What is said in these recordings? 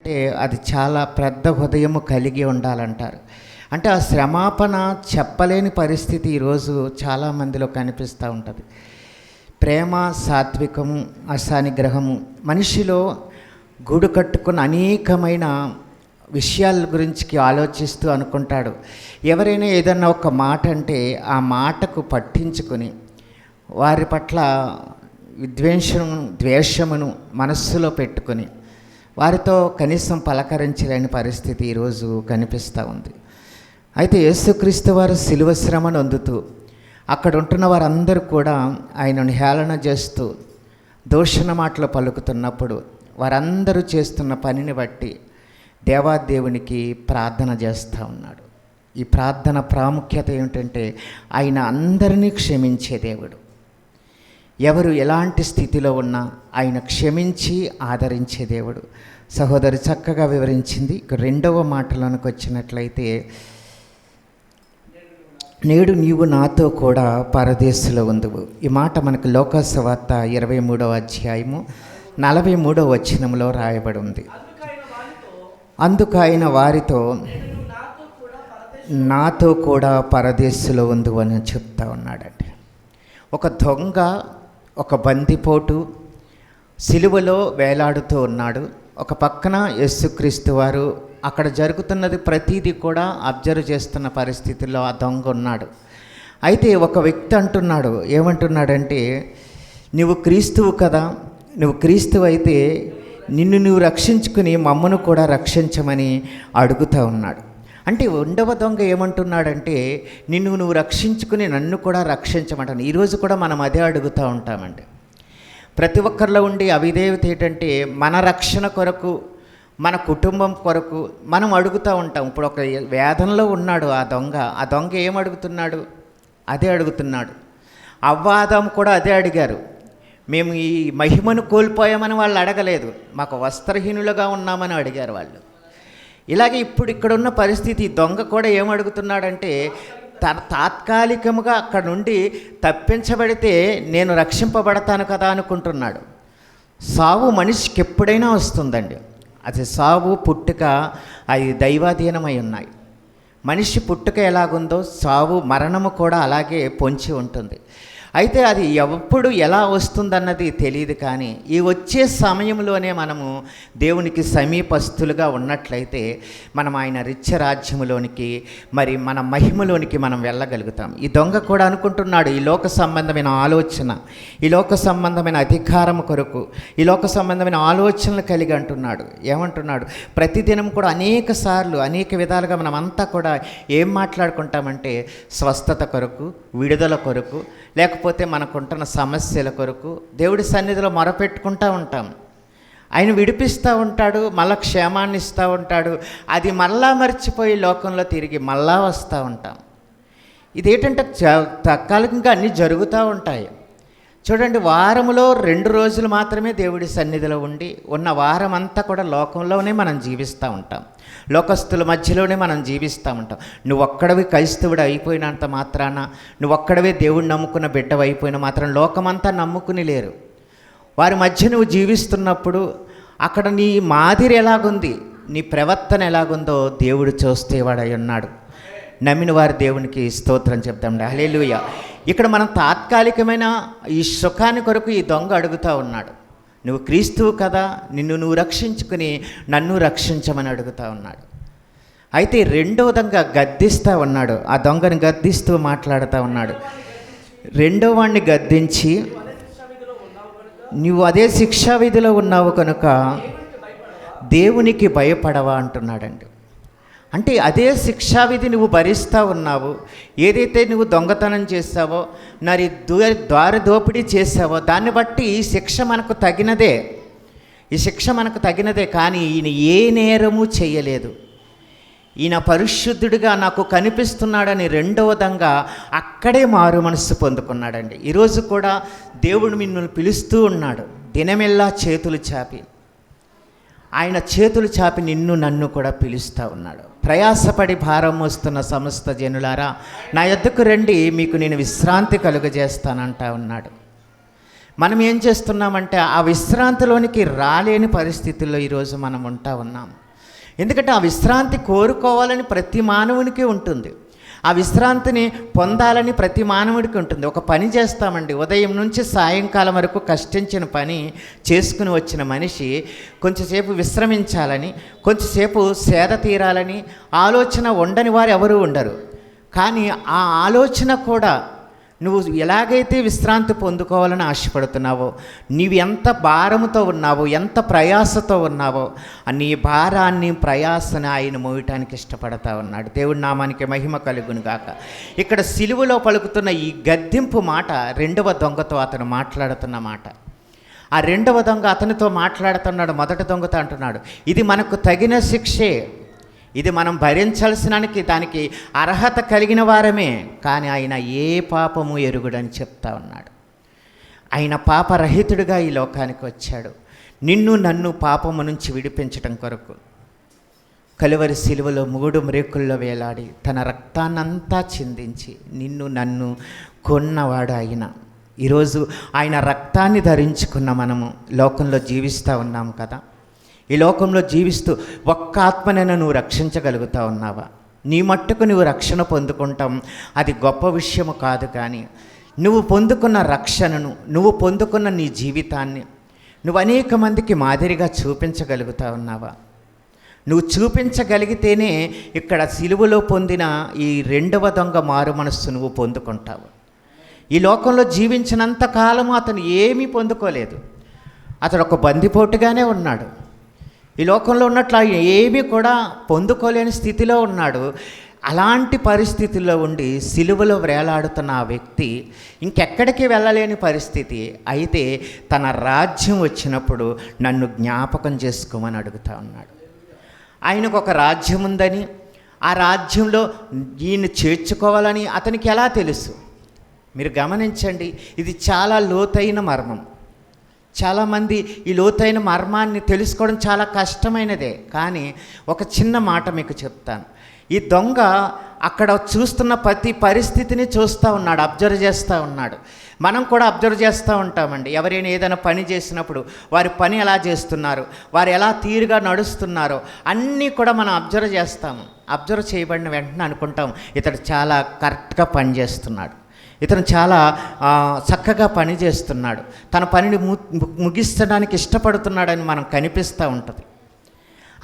అంటే అది చాలా పెద్ద హృదయము కలిగి ఉండాలంటారు. అంటే ఆ క్షమాపణ చెప్పలేని పరిస్థితి ఈరోజు చాలామందిలో కనిపిస్తూ ఉంటుంది. ప్రేమ, సాత్వికము, అసానిగ్రహము మనిషిలో గూడు కట్టుకున్న అనేకమైన విషయాల గురించి ఆలోచిస్తూ అనుకుంటాడు. ఎవరైనా ఏదన్నా ఒక మాట అంటే ఆ మాటకు పట్టించుకొని వారి పట్ల ద్వేషమును మనస్సులో పెట్టుకొని వారితో కనీసం పలకరించలేని పరిస్థితి ఈరోజు కనిపిస్తూ ఉంది. అయితే యేసుక్రీస్తు వారు శిలువ శ్రమను అందుతూ అక్కడ ఉంటున్న వారందరూ కూడా ఆయనను హేళన చేస్తూ దూషణ మాటలు పలుకుతున్నప్పుడు వారందరూ చేస్తున్న పనిని బట్టి దేవాదేవునికి ప్రార్థన చేస్తూ ఉన్నాడు. ఈ ప్రార్థన ప్రాముఖ్యత ఏమిటంటే ఆయన అందరినీ క్షమించే దేవుడు. ఎవరు ఎలాంటి స్థితిలో ఉన్నా ఆయన క్షమించి ఆదరించే దేవుడు. సహోదరి చక్కగా వివరించింది. ఇక రెండవ మాటలోనికి వచ్చినట్లయితే, నేడు నీవు నాతో కూడా పరదేశంలో ఉందువు. ఈ మాట మనకు లోకాసు సువార్త 23వ అధ్యాయము 43వ వచనంలో రాయబడి ఉంది. అందుకు ఆయన వారితో నాతో కూడా పరదేశంలో ఉందువు అని చెప్తా ఉన్నాడండి. ఒక దొంగ, ఒక బందిపోటు సిలువలో వేలాడుతూ ఉన్నాడు. ఒక పక్కన యేసుక్రీస్తు వారు అక్కడ జరుగుతున్నది ప్రతీది కూడా అబ్జర్వ్ చేస్తున్న పరిస్థితుల్లో ఆ దొంగ ఉన్నాడు. అయితే ఒక వ్యక్తి అంటున్నాడు, ఏమంటున్నాడంటే, నువ్వు క్రీస్తువు కదా, నువ్వు క్రీస్తువు అయితే నిన్ను నువ్వు రక్షించుకుని మమ్మను కూడా రక్షించమని అడుగుతూ ఉన్నాడు. అంటే రెండవ దొంగ ఏమంటున్నాడంటే, నువ్వు రక్షించుకుని నన్ను కూడా రక్షించమంటాను. ఈరోజు కూడా మనం అదే అడుగుతూ ఉంటామండి. ప్రతి ఒక్కరిలో ఉండి అవిధేయత ఏంటంటే, మన రక్షణ కొరకు, మన కుటుంబం కొరకు మనం అడుగుతూ ఉంటాం. ఇప్పుడు ఒక వేదనలో ఉన్నాడు ఆ దొంగ ఏమడుగుతున్నాడు? అదే అడుగుతున్నాడు. అవ్వాదం కూడా అదే అడిగారు. మేము ఈ మహిమను కోల్పోయామని వాళ్ళు అడగలేదు, మాకు వస్త్రహీనులుగా ఉన్నామని అడిగారు వాళ్ళు. ఇలాగే ఇప్పుడు ఇక్కడున్న పరిస్థితి, దొంగ కూడా ఏమడుగుతున్నాడంటే, తాత్కాలికముగా అక్కడ నుండి తప్పించబడితే నేను రక్షింపబడతాను కదా అనుకుంటున్నాడు. సావు మనిషికి ఎప్పుడైనా వస్తుందండి. అది సావు, పుట్టుక అది దైవాధీనమై ఉన్నాయి. మనిషి పుట్టుక ఎలాగుందో సావు, మరణము కూడా అలాగే పొంచి ఉంటుంది. అయితే అది ఎప్పుడు ఎలా వస్తుందన్నది తెలియదు. కానీ ఈ వచ్చే సమయంలోనే మనము దేవునికి సమీపస్తులుగా ఉన్నట్లయితే మనం ఆయన రిచ్చరాజ్యములోనికి, మరి మన మహిమలోనికి మనం వెళ్ళగలుగుతాం. ఈ దొంగ కూడా అనుకుంటున్నాడు, ఈ లోక సంబంధమైన ఆలోచన, ఈ లోక సంబంధమైన అధికారం కొరకు, ఈ లోక సంబంధమైన ఆలోచనలు కలిగి అంటున్నాడు. ఏమంటున్నాడు? ప్రతిదినం కూడా అనేక సార్లు అనేక విధాలుగా మనం అంతా కూడా ఏం మాట్లాడుకుంటామంటే, స్వస్థత కొరకు, విడుదల కొరకు, లేకపోతే మనకుంటున్న సమస్యల కొరకు దేవుడి సన్నిధిలో మొరపెట్టుకుంటూ ఉంటాం. ఆయన విడిపిస్తూ ఉంటాడు, మళ్ళా క్షేమాన్ని ఇస్తూ ఉంటాడు. అది మళ్ళా మర్చిపోయి లోకంలో తిరిగి మళ్ళా వస్తూ ఉంటాం. ఇదేంటంటే తాత్కాలికంగా అన్నీ జరుగుతూ ఉంటాయి. చూడండి, వారములో 2 రోజులు మాత్రమే దేవుడి సన్నిధిలో ఉండి, ఉన్న వారం అంతా కూడా లోకంలోనే మనం జీవిస్తూ ఉంటాం. లోకస్తుల మధ్యలోనే మనం జీవిస్తూ ఉంటాం. నువ్వు ఒక్కడవి క్రైస్తవుడు అయిపోయినంత మాత్రాన, నువ్వు ఒక్కడవే దేవుడిని నమ్ముకున్న బిడ్డవి అయిపోయిన మాత్రం లోకమంతా నమ్ముకుని లేరు. వారి మధ్య నువ్వు జీవిస్తున్నప్పుడు అక్కడ నీ మాదిరి ఎలాగుంది, నీ ప్రవర్తన ఎలాగుందో దేవుడు చూస్తేవాడై ఉన్నాడు. నమ్మిన వారి దేవునికి స్తోత్రం చెప్తామండి. హల్లెలూయా. ఇక్కడ మనం తాత్కాలికమైన ఈ సుఖాన్ని కొరకు ఈ దొంగ అడుగుతూ ఉన్నాడు. నువ్వు క్రీస్తువు కదా, నువ్వు రక్షించుకుని నన్ను రక్షించమని అడుగుతూ ఉన్నాడు. అయితే రెండవ దొంగ గద్దిస్తూ ఉన్నాడు. ఆ దొంగని గద్దిస్తూ మాట్లాడుతూ ఉన్నాడు. రెండో వాడిని గద్దించి, నువ్వు అదే శిక్షా విధిలో ఉన్నావు కనుక దేవునికి భయపడవా అంటున్నాడండి. అంటే అదే శిక్షావిధి నువ్వు భరిస్తూ ఉన్నావు. ఏదైతే నువ్వు దొంగతనం చేసావో, మరి ద్వారి దోపిడీ చేసావో, దాన్ని బట్టి ఈ శిక్ష మనకు తగినదే. ఈ శిక్ష మనకు తగినదే. కానీ ఈయన ఏ నేరము చేయలేదు. ఈయన పరిశుద్ధుడిగా నాకు కనిపిస్తున్నాడని రెండవ దొంగ అక్కడే మారు మనస్సు పొందుకున్నాడండి. ఈరోజు కూడా దేవుడు మిమ్మల్ని పిలుస్తూ ఉన్నాడు. దినమెల్లా చేతులు చాపి, ఆయన చేతులు చాపి నిన్ను నన్ను కూడా పిలుస్తూ ఉన్నాడు. ప్రయాసపడి భారం మోస్తున్న సమస్త జనులారా, నా యొద్దకు రండి, మీకు నేను విశ్రాంతి కలుగజేస్తానంటా ఉన్నాడు. మనం ఏం చేస్తున్నామంటే ఆ విశ్రాంతిలోనికి రాలేని పరిస్థితుల్లో ఈరోజు మనం ఉన్నాం. ఎందుకంటే ఆ విశ్రాంతి కోరుకోవాలని ప్రతి మానవునికి ఉంటుంది. ఆ విశ్రాంతిని పొందాలని ప్రతి మానవుడికి ఉంటుంది. ఒక పని చేస్తామండి, ఉదయం నుంచి సాయంకాలం వరకు కష్టించిన పని చేసుకుని వచ్చిన మనిషి కొంచెంసేపు విశ్రమించాలని, కొంచెంసేపు సేద తీరాలని ఆలోచన ఉండని వారు ఎవరూ ఉండరు. కానీ ఆ ఆలోచన కూడా నువ్వు ఎలాగైతే విశ్రాంతి పొందుకోవాలని ఆశపడుతున్నావో, నీవు ఎంత భారముతో ఉన్నావో, ఎంత ప్రయాసతో ఉన్నావో, నీ భారాన్ని ప్రయాసని ఆయన మోయటానికి ఇష్టపడతా ఉన్నాడు. దేవుడి నామానికి మహిమ కలుగును గాక. ఇక్కడ సిలువలో పలుకుతున్న ఈ గద్దింపు మాట రెండవ దొంగతో అతను మాట్లాడుతున్న మాట. ఆ రెండవ దొంగ అతనితో మాట్లాడుతున్నాడు, మొదటి దొంగతో అంటున్నాడు, ఇది మనకు తగిన శిక్షే, ఇది మనం భరించాల్సినానికి దానికి అర్హత కలిగిన వారమే, కానీ ఆయన ఏ పాపము ఎరుగుడని చెప్తా ఉన్నాడు. ఆయన పాపరహితుడిగా ఈ లోకానికి వచ్చాడు, నిన్ను నన్ను పాపము నుంచి విడిపించటం కొరకు. కలువరి సిలువలో 3 మ్రేకుల్లో వేలాడి తన రక్తాన్నంతా చిందించి నిన్ను నన్ను కొన్నవాడు ఆయన. ఈరోజు ఆయన రక్తాన్ని ధరించుకున్న మనము లోకంలో జీవిస్తూ ఉన్నాము కదా. ఈ లోకంలో జీవిస్తూ ఒక్క ఆత్మనైనా నువ్వు రక్షించగలుగుతా ఉన్నావా? నీ మట్టుకు నువ్వు రక్షణ పొందుకుంటాం, అది గొప్ప విషయము కాదు. కానీ నువ్వు పొందుకున్న రక్షణను, నువ్వు పొందుకున్న నీ జీవితాన్ని నువ్వు అనేక మందికి మాదిరిగా చూపించగలుగుతా ఉన్నావా? నువ్వు చూపించగలిగితేనే ఇక్కడ సిలువలో పొందిన ఈ రెండవ దొంగ మారు మనస్సు నువ్వు పొందుకుంటావు. ఈ లోకంలో జీవించినంత కాలము అతను ఏమీ పొందుకోలేదు. అతడు ఒక బందిపోటుగానే ఉన్నాడు. ఈ లోకంలో ఉన్నట్లు ఏమీ కూడా పొందుకోలేని స్థితిలో ఉన్నాడు. అలాంటి పరిస్థితుల్లో ఉండి సిలువలో వేలాడుతున్న ఆ వ్యక్తి ఇంకెక్కడికి వెళ్ళలేని పరిస్థితి. అయితే తన రాజ్యం వచ్చినప్పుడు నన్ను జ్ఞాపకం చేసుకోమని అడుగుతా ఉన్నాడు. ఆయనకు ఒక రాజ్యం ఉందని, ఆ రాజ్యంలో ఈయన చేర్చుకోవాలని అతనికి ఎలా తెలుసు? మీరు గమనించండి, ఇది చాలా లోతైన మర్మం. చాలామంది ఈ లోతైన మర్మాన్ని తెలుసుకోవడం చాలా కష్టమైనదే. కానీ ఒక చిన్న మాట మీకు చెప్తాను. ఈ దొంగ అక్కడ చూస్తున్న ప్రతి పరిస్థితిని చూస్తూ ఉన్నాడు, అబ్జర్వ్ చేస్తూ ఉన్నాడు. మనం కూడా అబ్జర్వ్ చేస్తూ ఉంటామండి. ఎవరైనా ఏదైనా పని చేసినప్పుడు వారి పని ఎలా చేస్తున్నారు, వారు ఎలా తీరుగా నడుస్తున్నారో అన్నీ కూడా మనం అబ్జర్వ్ చేస్తాము. అబ్జర్వ్ చేయబడిన వెంటనే అనుకుంటాం, ఇతడు చాలా కరెక్ట్గా పని చేస్తున్నాడు, ఇతను చాలా చక్కగా పని చేస్తున్నాడు, తన పనిని ముగించడానికి ఇష్టపడుతున్నాడని మనం కనిపిస్తూ ఉంటుంది.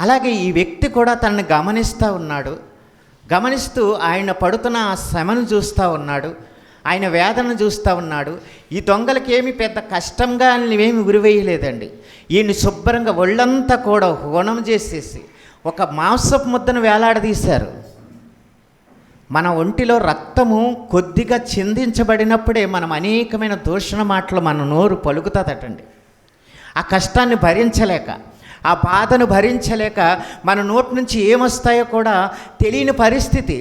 అలాగే ఈ వ్యక్తి కూడా తనని గమనిస్తూ ఉన్నాడు. గమనిస్తూ ఆయన పడుతున్న శ్రమను చూస్తూ ఉన్నాడు, ఆయన వేదనను చూస్తూ ఉన్నాడు. ఈ దొంగలకి ఏమి పెద్ద కష్టంగా ఏమి ఉరివేయలేదండి. ఈయన్ని శుభ్రంగా ఒళ్ళంతా కూడా హోనం చేసేసి ఒక మాంసపు ముద్దను వేలాడదీశారు. మన ఒంటిలో రక్తము కొద్దిగా చిందించబడినప్పుడే మనం అనేకమైన దూషణ మాటలు మన నోరు పలుకుతుందటండి. ఆ కష్టాన్ని భరించలేక, ఆ బాధను భరించలేక మన నోటి నుంచి ఏమొస్తాయో కూడా తెలియని పరిస్థితి.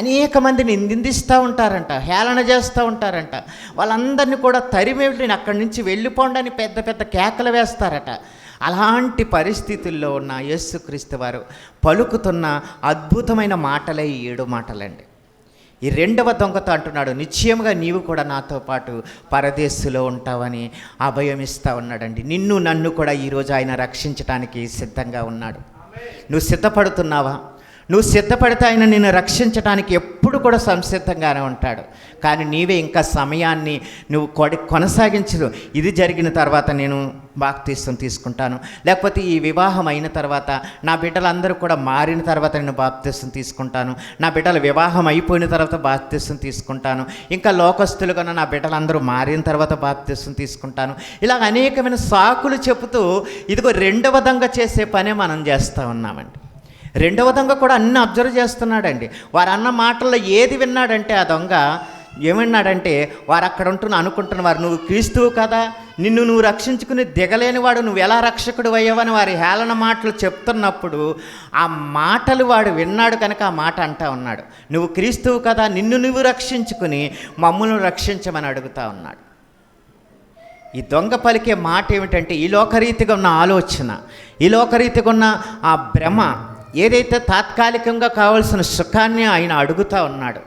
అనేక మందిని నిందిస్తూ ఉంటారంట, హేళన చేస్తూ ఉంటారంట. వాళ్ళందరినీ కూడా తరిమేళ్ళని అక్కడి నుంచి వెళ్ళిపోండని పెద్ద పెద్ద కేకలు వేస్తారట. అలాంటి పరిస్థితుల్లో ఉన్న యేసుక్రీస్తు వారు పలుకుతున్న అద్భుతమైన మాటలే ఈ 7 మాటలండి. ఈ రెండవ దొంగతో అంటున్నాడు, నిశ్చయంగా నీవు కూడా నాతో పాటు పరదేశులో ఉంటావని అభయం ఇస్తూ ఉన్నాడండి. నిన్ను నన్ను కూడా ఈరోజు ఆయన రక్షించడానికి సిద్ధంగా ఉన్నాడు. నువ్వు సిద్ధపడుతున్నావా? నువ్వు సిద్ధపడితే ఆయన నిన్ను రక్షించడానికి ఎప్పుడు కూడా సంసిద్ధంగానే ఉంటాడు. కానీ నీవే ఇంకా సమయాన్ని నువ్వు కొనసాగించదు. ఇది జరిగిన తర్వాత నేను బాప్తిసం తీసుకుంటాను, లేకపోతే ఈ వివాహం అయిన తర్వాత నా బిడ్డలందరూ కూడా మారిన తర్వాత నేను బాప్తిసం తీసుకుంటాను, నా బిడ్డల వివాహం అయిపోయిన తర్వాత బాప్తిసం తీసుకుంటాను, ఇంకా లోకస్తులుగా నా బిడ్డలందరూ మారిన తర్వాత బాప్తిసం తీసుకుంటాను. ఇలా అనేకమైన సాకులు చెబుతూ ఇదిగో రెండవ దొంగ చేసే పనే మనం చేస్తూ ఉన్నామండి. రెండవ దొంగ కూడా అన్నీ అబ్జర్వ్ చేస్తున్నాడండి. వారు అన్న మాటల్లో ఏది విన్నాడంటే ఆ దొంగ ఏమన్నాడంటే, వారు అక్కడ అనుకుంటున్న వారు, నువ్వు క్రీస్తువు కదా, నిన్ను నువ్వు రక్షించుకుని దిగలేనివాడు, నువ్వు ఎలా రక్షకుడు అయ్యావని వారి హేళన మాటలు చెప్తున్నప్పుడు ఆ మాటలు వాడు విన్నాడు కనుక ఆ మాట అంటా ఉన్నాడు. నువ్వు క్రీస్తువు కదా, నిన్ను నువ్వు రక్షించుకుని మమ్మల్ని రక్షించమని అడుగుతా ఉన్నాడు. ఈ దొంగ పలికే మాట ఏమిటంటే, ఈ లోకరీతిగా ఉన్న ఆలోచన, ఈ లోకరీతిగా ఉన్న ఆ భ్రమ, ఏదైతే తాత్కాలికంగా కావాల్సిన సుఖాన్ని ఆయన అడుగుతూ ఉన్నాడు.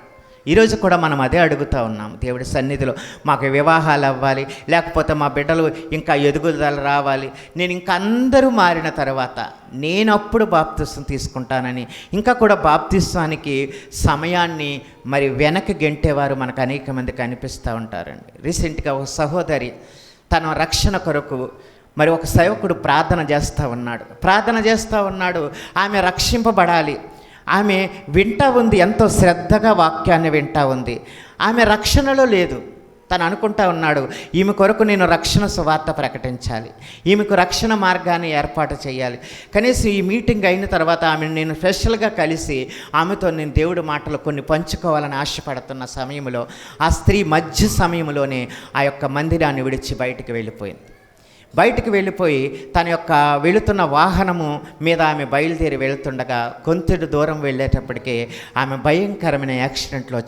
ఈరోజు కూడా మనం అదే అడుగుతూ ఉన్నాం దేవుడి సన్నిధిలో. మాకు వివాహాలు అవ్వాలి, లేకపోతే మా బిడ్డలు ఇంకా ఎదుగుదల రావాలి, నేను ఇంకా అందరూ మారిన తర్వాత నేను అప్పుడు బాప్తిస్వం తీసుకుంటానని, ఇంకా కూడా బాప్తిస్వానికి సమయాన్ని మరి వెనక్కి గెంటేవారు మనకు అనేక మంది కనిపిస్తూ ఉంటారండి. రీసెంట్గా ఒక సహోదరి తన రక్షణ కొరకు మరి ఒక సేవకుడు ప్రార్థన చేస్తూ ఉన్నాడు. ఆమె రక్షింపబడాలి. ఆమె వింటా ఉంది, ఎంతో శ్రద్ధగా వాక్యాన్ని వింటా ఉంది. ఆమె రక్షణలో లేదు. తను అనుకుంటా ఉన్నాడు, ఈమె కొరకు నేను రక్షణ సువార్త ప్రకటించాలి, ఈమెకు రక్షణ మార్గాన్ని ఏర్పాటు చేయాలి. కనీసం ఈ మీటింగ్ అయిన తర్వాత ఆమెను నేను స్పెషల్గా కలిసి ఆమెతో నేను దేవుడి మాటలు కొన్ని పంచుకోవాలని ఆశపడుతున్న సమయంలో ఆ స్త్రీ మధ్య సమయంలోనే ఆ యొక్క మందిరాన్ని విడిచి బయటికి వెళ్ళిపోయి తన యొక్క వెళుతున్న వాహనము మీద ఆమె బయలుదేరి వెళుతుండగా కొంచెం దూరం వెళ్ళేటప్పటికే ఆమె భయంకరమైన యాక్సిడెంట్లో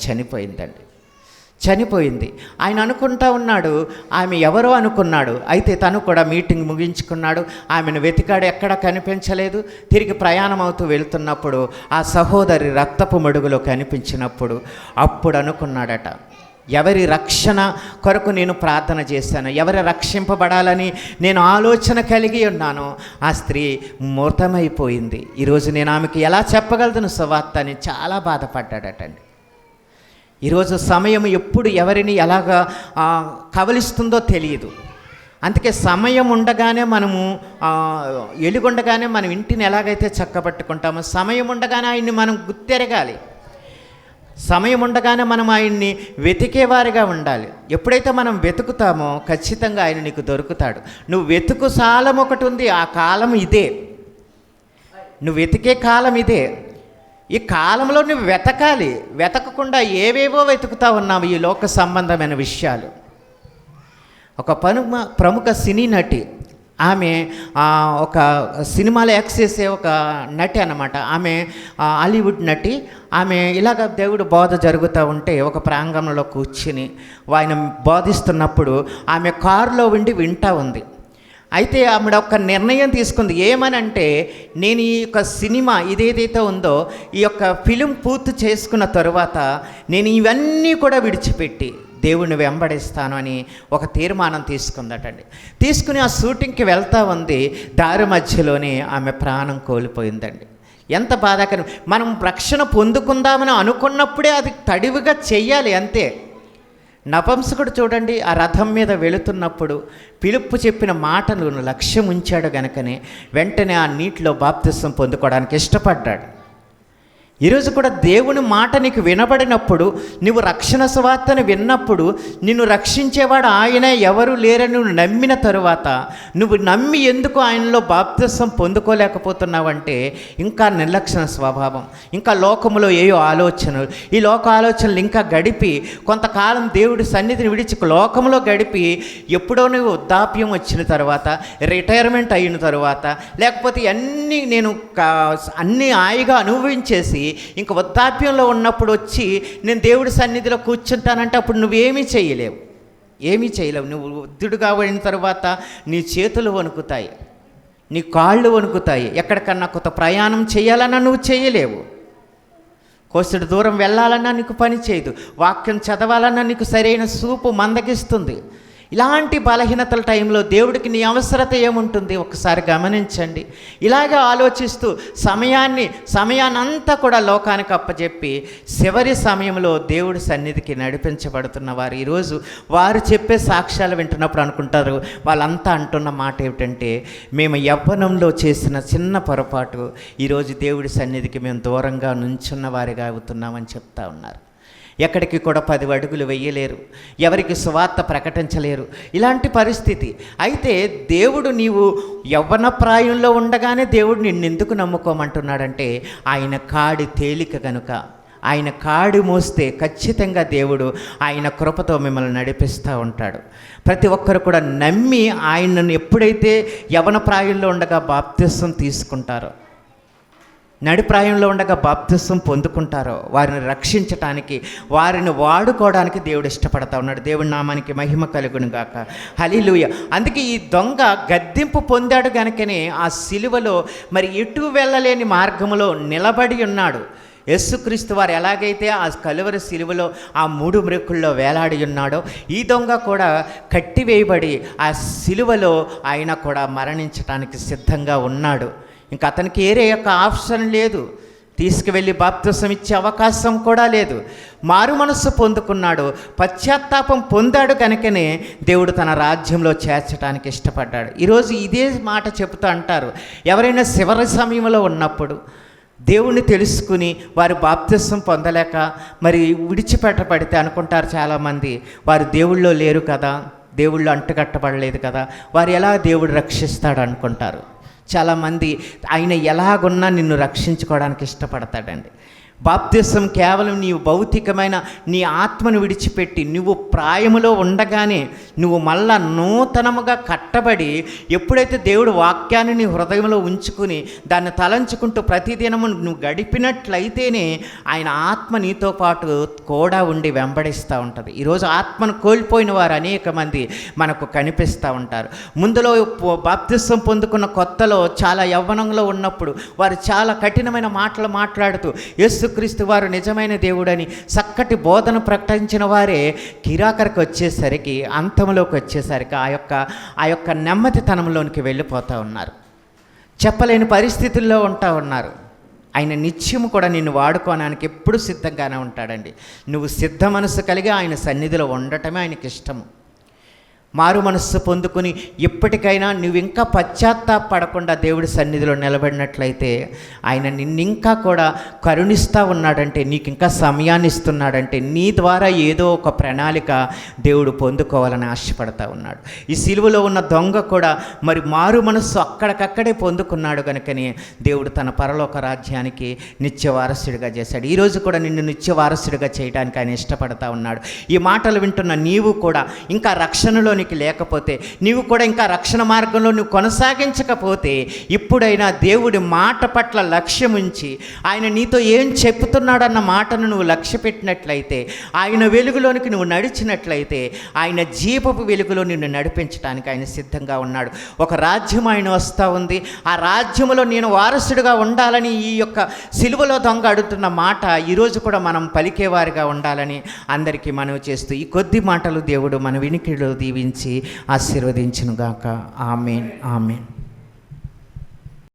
చనిపోయింది. ఆయన అనుకుంటా ఉన్నాడు ఆమె ఎవరో అనుకున్నాడు. అయితే తను కూడా మీటింగ్ ముగించుకున్నాడు. ఆమెను వెతికాడు, ఎక్కడ కనిపించలేదు. తిరిగి ప్రయాణం అవుతూ వెళుతున్నప్పుడు ఆ సహోదరి రక్తపు మడుగులో కనిపించినప్పుడు అప్పుడు అనుకున్నాడట, ఎవరి రక్షణ కొరకు నేను ప్రార్థన చేశాను, ఎవరి రక్షింపబడాలని నేను ఆలోచన కలిగి ఉన్నానో ఆ స్త్రీ మృతమైపోయింది. ఈరోజు నేను ఆమెకి ఎలా చెప్పగలను సువార్త అని చాలా బాధపడ్డాడటండి. ఈరోజు సమయం ఎప్పుడు ఎవరిని ఎలాగా కవలిస్తుందో తెలియదు. అందుకే సమయం ఉండగానే మనము ఎలుగుండగానే మనం ఇంటిని ఎలాగైతే చక్కబట్టుకుంటామో సమయం ఉండగానే ఆయన్ని మనం గుర్తెరగాలి. సమయం ఉండగానే మనం ఆయన్ని వెతికేవారిగా ఉండాలి. ఎప్పుడైతే మనం వెతుకుతామో ఖచ్చితంగా ఆయన నీకు దొరుకుతాడు. నువ్వు వెతుకు కాలం ఒకటి ఉంది, ఆ కాలం ఇదే. నువ్వు వెతికే కాలం ఇదే. ఈ కాలంలో నువ్వు వెతకాలి. వెతకకుండా ఏవేవో వెతుకుతా ఉన్నావు ఈ లోక సంబంధమైన విషయాలు. ఒక ప్రముఖ సినీ నటి, ఆమె ఒక సినిమాలో యాక్ట్ చేసే ఒక నటి అన్నమాట. ఆమె హాలీవుడ్ నటి. ఆమె ఇలాగ దేవుడు బోధ జరుగుతూ ఉంటే ఒక ప్రాంగణంలో కూర్చుని ఆయన బోధిస్తున్నప్పుడు ఆమె కారులో ఉండి వింటా ఉంది. అయితే ఆమె ఒక నిర్ణయం తీసుకుంది. ఏమనంటే, నేను ఈ యొక్క సినిమా ఇదేదైతే ఉందో ఈ యొక్క ఫిలిం పూర్తి చేసుకున్న తరువాత నేను ఇవన్నీ కూడా విడిచిపెట్టి దేవుణ్ణి వెంబడిస్తాను అని ఒక తీర్మానం తీసుకుందటండి. తీసుకుని ఆ షూటింగ్కి వెళ్తూ ఉంది. దారి మధ్యలోనే ఆమె ప్రాణం కోల్పోయిందండి. ఎంత బాధాకరం. మనం రక్షణ పొందుకుందామని అనుకున్నప్పుడే అది తడివిగా చెయ్యాలి అంతే. నపుంసకుడు చూడండి, ఆ రథం మీద వెళుతున్నప్పుడు పిలుపు చెప్పిన మాటలు లక్ష్యం ఉంచాడు గనుకనే వెంటనే ఆ నీటిలో బాప్తిస్వం పొందుకోవడానికి ఇష్టపడ్డాడు. ఈరోజు కూడా దేవుని మాట నీకు వినబడినప్పుడు, నువ్వు రక్షణ సువార్తను విన్నప్పుడు, నిన్ను రక్షించేవాడు ఆయనే, ఎవరు లేరని నువ్వు నమ్మిన తరువాత నువ్వు నమ్మి ఎందుకు ఆయనలో బాప్తిస్వం పొందుకోలేకపోతున్నావంటే ఇంకా నిర్లక్ష్య స్వభావం, ఇంకా లోకములో ఏయో ఆలోచనలు, ఈ లోక ఆలోచనలు ఇంకా గడిపి కొంతకాలం దేవుడి సన్నిధిని విడిచి లోకంలో గడిపి ఎప్పుడో నువ్వు వృద్ధాప్యం వచ్చిన తర్వాత, రిటైర్మెంట్ అయిన తర్వాత, లేకపోతే అన్నీ హాయిగా అనుభవించేసి ఇంక వృద్ధాప్యంలో ఉన్నప్పుడు వచ్చి నేను దేవుడి సన్నిధిలో కూర్చుంటానంటే అప్పుడు నువ్వేమీ చేయలేవు. నువ్వు వృద్ధుడుగా అయిన తర్వాత నీ చేతులు వణుకుతాయి, నీ కాళ్ళు వణుకుతాయి. ఎక్కడికన్నా కొత్త ప్రయాణం చేయాలన్నా నువ్వు చేయలేవు. కోసటి దూరం వెళ్ళాలన్నా నీకు పని చేయదు. వాక్యం చదవాలన్నా నీకు సరైన సూపు మందగిస్తుంది. ఇలాంటి బలహీనతల టైంలో దేవుడికి నీ అవసరత ఏముంటుంది ఒకసారి గమనించండి. ఇలాగే ఆలోచిస్తూ సమయాన్నంతా కూడా లోకానికి అప్పచెప్పి చివరి సమయంలో దేవుడి సన్నిధికి నడిపించబడుతున్న వారు ఈరోజు వారు చెప్పే సాక్ష్యాలు వింటున్నప్పుడు అనుకుంటారు, వాళ్ళంతా అంటున్న మాట ఏమిటంటే, మేము యవ్వనంలో చేసిన చిన్న పొరపాటు ఈరోజు దేవుడి సన్నిధికి మేము దూరంగా నుంచున్న వారిగా అవుతున్నామని చెప్తా ఉన్నారు. ఎక్కడికి కూడా 10 అడుగులు వెయ్యలేరు, ఎవరికి సువార్త ప్రకటించలేరు, ఇలాంటి పరిస్థితి. అయితే దేవుడు నీవు యవ్వన ప్రాయంలో ఉండగానే దేవుడు నిన్నెందుకు నమ్ముకోమంటున్నాడంటే, ఆయన కాడి తేలిక కనుక. ఆయన కాడి మోస్తే ఖచ్చితంగా దేవుడు ఆయన కృపతో మిమ్మల్ని నడిపిస్తూ ఉంటాడు. ప్రతి ఒక్కరు కూడా నమ్మి ఆయనను ఎప్పుడైతే యవ్వన ప్రాయంలో ఉండగా బాప్తిస్వం తీసుకుంటారో, నడిప్రాయంలో ఉండగా బాప్తిస్వం పొందుకుంటారో, వారిని రక్షించటానికి, వారిని వాడుకోవడానికి దేవుడు ఇష్టపడతా ఉన్నాడు. దేవుడి నామానికి మహిమ కలుగును గాక. హల్లెలూయా. అందుకే ఈ దొంగ గద్దింపు పొందాడు గనుకనే ఆ సిలువలో మరి ఎటు వెళ్ళలేని మార్గంలో నిలబడి ఉన్నాడు. యేసుక్రీస్తు వారు ఎలాగైతే ఆ కలువరి సిలువలో ఆ 3 మ్రొక్కుల్లో వేలాడి ఉన్నాడో, ఈ దొంగ కూడా కట్టివేయబడి ఆ సిలువలో ఆయన కూడా మరణించడానికి సిద్ధంగా ఉన్నాడు. ఇంకా అతనికి ఏరే యొక్క ఆప్షన్ లేదు, తీసుకువెళ్ళి బాప్తిసం ఇచ్చే అవకాశం కూడా లేదు. మారు మనస్సు పొందుకున్నాడు, పశ్చాత్తాపం పొందాడు కనుకనే దేవుడు తన రాజ్యంలో చేర్చడానికి ఇష్టపడ్డాడు. ఈరోజు ఇదే మాట చెబుతూ అంటారు, ఎవరైనా చివరి సమయంలో ఉన్నప్పుడు దేవుణ్ణి తెలుసుకుని వారు బాప్తిసం పొందలేక మరి విడిచిపెట్టబడితే అనుకుంటారు చాలామంది, వారు దేవుళ్ళో లేరు కదా, దేవుళ్ళు అంటుకట్టబడలేదు కదా, వారు ఎలా దేవుడు రక్షిస్తాడు అనుకుంటారు. చాలామంది ఆయన ఎలాగున్నా నిన్ను రక్షించుకోవడానికి ఇష్టపడతాడండి. బాప్తిసం కేవలం నీవు భౌతికమైన నీ ఆత్మను విడిచిపెట్టి నువ్వు ప్రాయములో ఉండగానే నువ్వు మళ్ళా నూతనముగా కట్టబడి, ఎప్పుడైతే దేవుడు వాక్యాన్ని నీ హృదయంలో ఉంచుకుని దాన్ని తలంచుకుంటూ ప్రతిదినము నువ్వు గడిపినట్లయితేనే ఆయన ఆత్మ నీతో పాటు కూడా ఉండి వెంబడిస్తూ ఉంటుంది. ఈరోజు ఆత్మను కోల్పోయిన వారు అనేక మంది మనకు కనిపిస్తూ ఉంటారు. ముందులో బాప్తిసం పొందుకున్న కొత్తలో చాలా యవ్వనంలో ఉన్నప్పుడు వారు చాలా కఠినమైన మాటలు మాట్లాడుతూ యేసుక్రీస్తు వారు నిజమైన దేవుడని చక్కటి బోధన ప్రకటించిన వారే కిరాకరికి వచ్చేసరికి, అంతంలోకి వచ్చేసరికి ఆ యొక్క నెమ్మదితనంలోనికి వెళ్ళిపోతూ ఉన్నారు, చెప్పలేని పరిస్థితుల్లో ఉంటా ఉన్నారు. ఆయన నిత్యము కూడా నిన్ను వాడుకోవడానికి ఎప్పుడు సిద్ధంగానే ఉంటాడండి. నువ్వు సిద్ధ మనసు కలిగి ఆయన సన్నిధిలో ఉండటమే ఆయనకి ఇష్టము. మారు మనస్సు పొందుకుని ఎప్పటికైనా నువ్వు ఇంకా పశ్చాత్తాపడకుండా దేవుడి సన్నిధిలో నిలబడినట్లయితే ఆయన నిన్నింకా కూడా కరుణిస్తూ ఉన్నాడంటే, నీకు ఇంకా సమయాన్ని ఇస్తున్నాడంటే, నీ ద్వారా ఏదో ఒక ప్రణాళిక దేవుడు పొందుకోవాలని ఆశపడతా ఉన్నాడు. ఈ సిలువలో ఉన్న దొంగ కూడా మరి మారు మనస్సు అక్కడికక్కడే పొందుకున్నాడు కనుకని దేవుడు తన పరలోక రాజ్యానికి నిత్య వారసుడిగా చేశాడు. ఈరోజు కూడా నిన్ను నిత్య వారసుడిగా చేయడానికి ఆయన ఇష్టపడతా ఉన్నాడు. ఈ మాటలు వింటున్న నీవు కూడా ఇంకా రక్షణలో లేకపోతే, నీవు కూడా ఇంకా రక్షణ మార్గంలో నువ్వు కొనసాగించకపోతే, ఇప్పుడైనా దేవుడి మాట పట్ల లక్ష్యం ఉంచి ఆయన నీతో ఏం చెప్తున్నాడన్న మాటను నువ్వు లక్ష్య పెట్టినట్లయితే, ఆయన వెలుగులోనికి నువ్వు నడిచినట్లయితే, ఆయన జీవపు వెలుగులో నిన్ను నడిపించడానికి ఆయన సిద్ధంగా ఉన్నాడు. ఒక రాజ్యం ఆయన వస్తూ ఉంది. ఆ రాజ్యంలో నేను వారసుడిగా ఉండాలని ఈ యొక్క సిలువలో దొంగ అడుగుతున్న మాట ఈరోజు కూడా మనం పలికేవారిగా ఉండాలని అందరికీ మనవి చేస్తూ ఈ కొద్ది మాటలు దేవుడు మన వినికిడిలో దీవించి ఆశీర్వదించునుగాక. ఆమేన్, ఆమేన్.